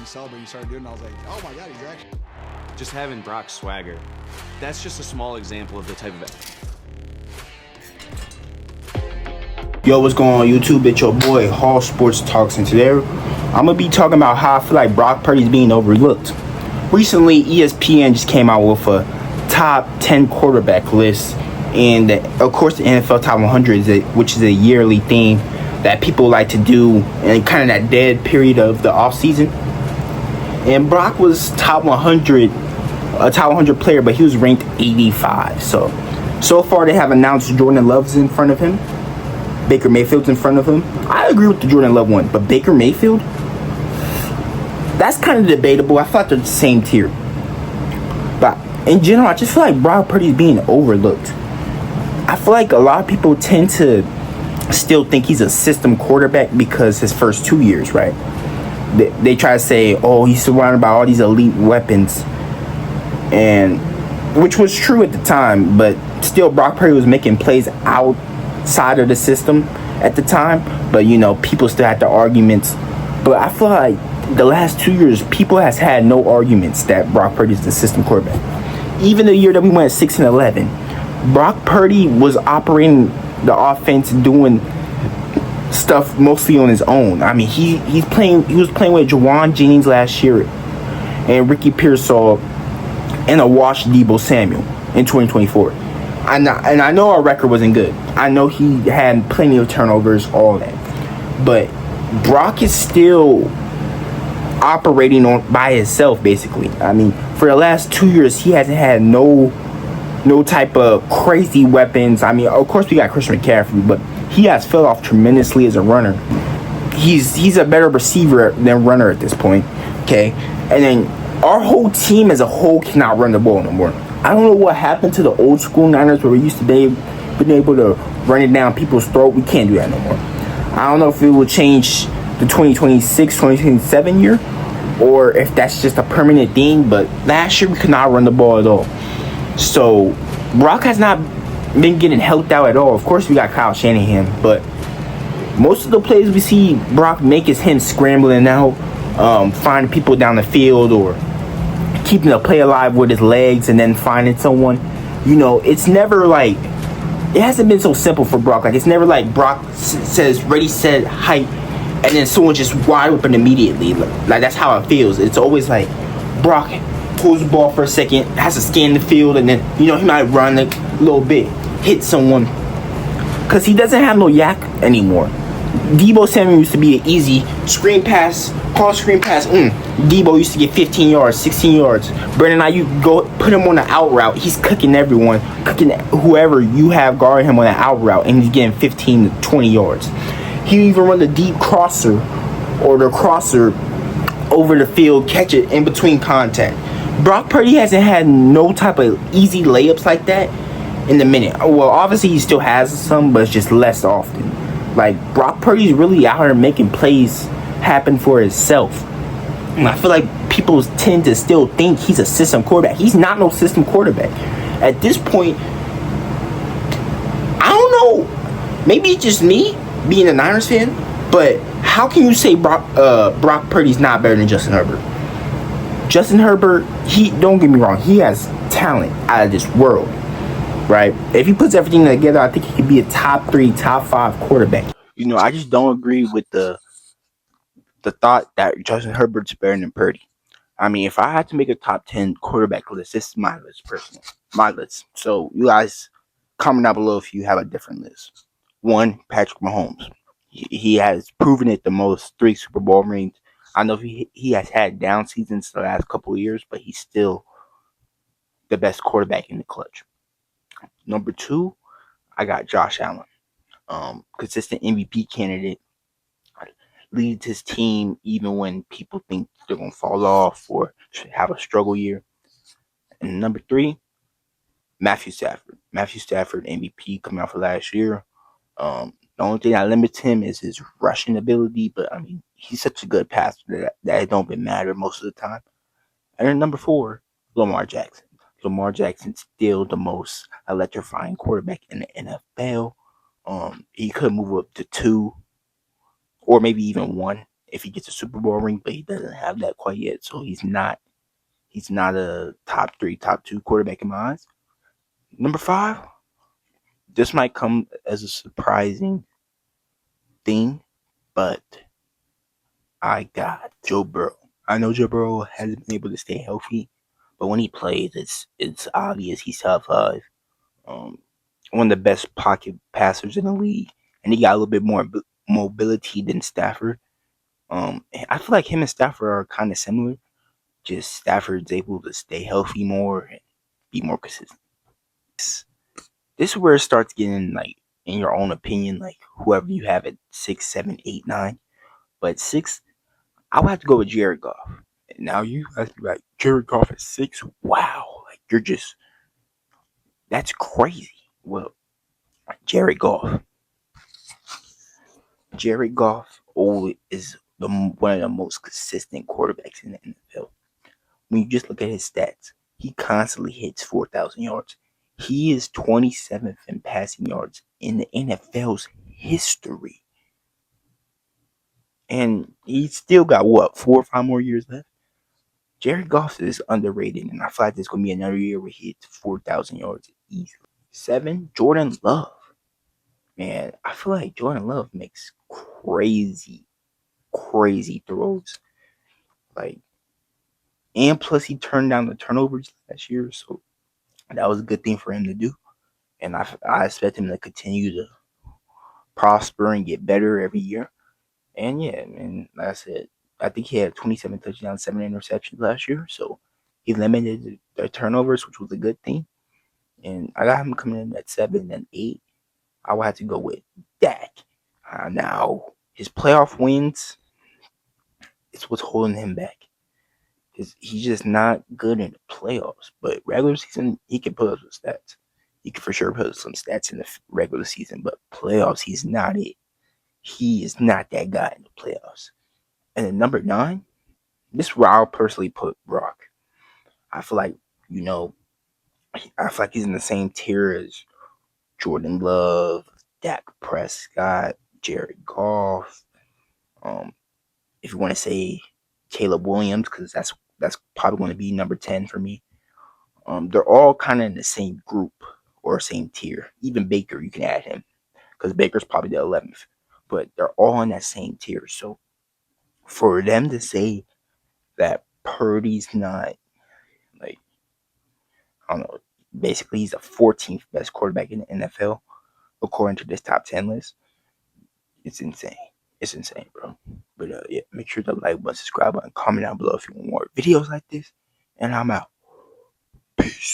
you celebrate, you started doing it, I was like, oh my God, he's actually... Just having Brock's swagger. That's just a small example of the type of... Yo, what's going on YouTube? It's your boy Hall Sports Talks, and today I'm gonna be talking about how I feel like Brock Purdy's being overlooked. Recently, ESPN just came out with a top 10 quarterback list, and of course the NFL Top 100 which is a yearly theme that people like to do in kind of that dead period of the off season. And Brock was a top 100 player, but he was ranked 85. So far they have announced Jordan Love's in front of him. Baker Mayfield's in front of him. I agree with the Jordan Love one, but Baker Mayfield, that's kind of debatable. I thought they're the same tier. But in general, I just feel like Brock Purdy's being overlooked. I feel like a lot of people tend to still think he's a system quarterback because his first 2 years, right? They try to say, oh, he's surrounded by all these elite weapons, and which was true at the time, but still Brock Purdy was making plays outside of the system at the time. But you know, people still had the arguments. But I feel like the last 2 years, people has had no arguments that Brock Purdy is the system quarterback. Even the year that we went 6-11, Brock Purdy was operating the offense, doing stuff mostly on his own. I mean, he was playing with Juwan Jennings last year and Ricky Pearsall and a washed Deebo Samuel in 2024. And I know our record wasn't good. I know he had plenty of turnovers, all that. But Brock is still operating by himself, basically. I mean, for the last 2 years, he hasn't had no type of crazy weapons. I mean, of course we got Christian McCaffrey, but he has fell off tremendously as a runner. He's a better receiver than runner at this point. Okay, and then our whole team as a whole cannot run the ball no more. I don't know what happened to the old school Niners where we used to be able to run it down people's throat. We can't do that no more. I don't know if it will change the 2026, 2027 year, or if that's just a permanent thing, but last year we could not run the ball at all. So Brock has not been getting helped out at all. Of course we got Kyle Shanahan, but most of the plays we see Brock make is him scrambling out, finding people down the field, or keeping the play alive with his legs and then finding someone. You know, it's never like, it hasn't been so simple for Brock. Like, it's never like Brock says ready, set, height, and then someone just wide open immediately. Like that's how it feels. It's always like Brock pulls the ball for a second, has to scan the field, and then, you know, he might run a little bit, hit someone, because he doesn't have no yak anymore. Deebo Samuel used to be an easy screen pass, Deebo used to get 15 yards, 16 yards. Brandon Ayuk, go put him on the out route. He's cooking everyone, cooking whoever you have guarding him on the out route, and he's getting 15 to 20 yards. He even run the deep crosser or the crosser over the field, catch it in between contact. Brock Purdy hasn't had no type of easy layups like that in the minute. Well, obviously he still has some, but it's just less often. Like, Brock Purdy's really out here making plays happen for himself. And I feel like people tend to still think he's a system quarterback. He's not no system quarterback. At this point, I don't know. Maybe it's just me being a Niners fan, but how can you say Brock Purdy's not better than Justin Herbert? Justin Herbert, don't get me wrong, he has talent out of this world, right? If he puts everything together, I think he could be a top 3, top 5 quarterback. You know, I just don't agree with the thought that Justin Herbert's better than Purdy. I mean, if I had to make a top 10 quarterback list, this is my list, personally. My list. So you guys comment down below if you have a different list. 1, Patrick Mahomes. He has proven it the most, 3 Super Bowl rings. I know he has had down seasons the last couple of years, but he's still the best quarterback in the clutch. Number 2, I got Josh Allen. Consistent MVP candidate. Leads his team even when people think they're going to fall off or have a struggle year. And number 3, Matthew Stafford. Matthew Stafford, MVP coming out for last year. The only thing that limits him is his rushing ability, but I mean, he's such a good passer that it don't matter most of the time. And then number 4, Lamar Jackson. Lamar Jackson's still the most electrifying quarterback in the NFL. He could move up to 2 or maybe even 1 if he gets a Super Bowl ring, but he doesn't have that quite yet. So he's not a top 3, top 2 quarterback in my eyes. Number 5, this might come as a surprising thing, but I got Joe Burrow. I know Joe Burrow hasn't been able to stay healthy, but when he plays, it's obvious he's top 5. One of the best pocket passers in the league, and he got a little bit more mobility than Stafford. I feel like him and Stafford are kind of similar. Just Stafford's able to stay healthy more and be more consistent. This is where it starts getting like, in your own opinion, like whoever you have at 6, 7, 8, 9. But 6, I would have to go with Jared Goff. And now you guys be like, Jared Goff at 6? Wow, like that's crazy. Well, Jared Goff is one of the most consistent quarterbacks in the NFL. When you just look at his stats, he constantly hits 4,000 yards. He is 27th in passing yards in the NFL's history. And he's still got, 4 or 5 more years left? Jared Goff is underrated, and I feel like there's going to be another year where he hits 4,000 yards easily. 7, Jordan Love. Man, I feel like Jordan Love makes crazy throws. Like, and plus he turned down the turnovers last year, so that was a good thing for him to do. And I expect him to continue to prosper and get better every year. And yeah, man, like I said, I think he had 27 touchdowns, 7 interceptions last year, so he limited the turnovers, which was a good thing. And I got him coming in at 7 and 8. I would have to go with Dak. Now, his playoff wins is what's holding him back. He's just not good in the playoffs. But regular season, he can put up some stats. He can for sure put up some stats in the regular season. But playoffs, he's not it. He is not that guy in the playoffs. And then number 9, this is where I'll personally put Brock. I feel like, he's in the same tier as Jordan Love, Dak Prescott, Jared Goff. If you want to say Caleb Williams, because that's probably going to be number 10 for me. They're all kind of in the same group or same tier. Even Baker, you can add him, because Baker's probably the 11th. But they're all in that same tier. So for them to say that Purdy's not, like, I don't know, basically he's the 14th best quarterback in the NFL according to this top 10 list, it's insane. It's insane, bro. But yeah, make sure to like button, subscribe button, comment down below if you want more videos like this. And I'm out. Peace.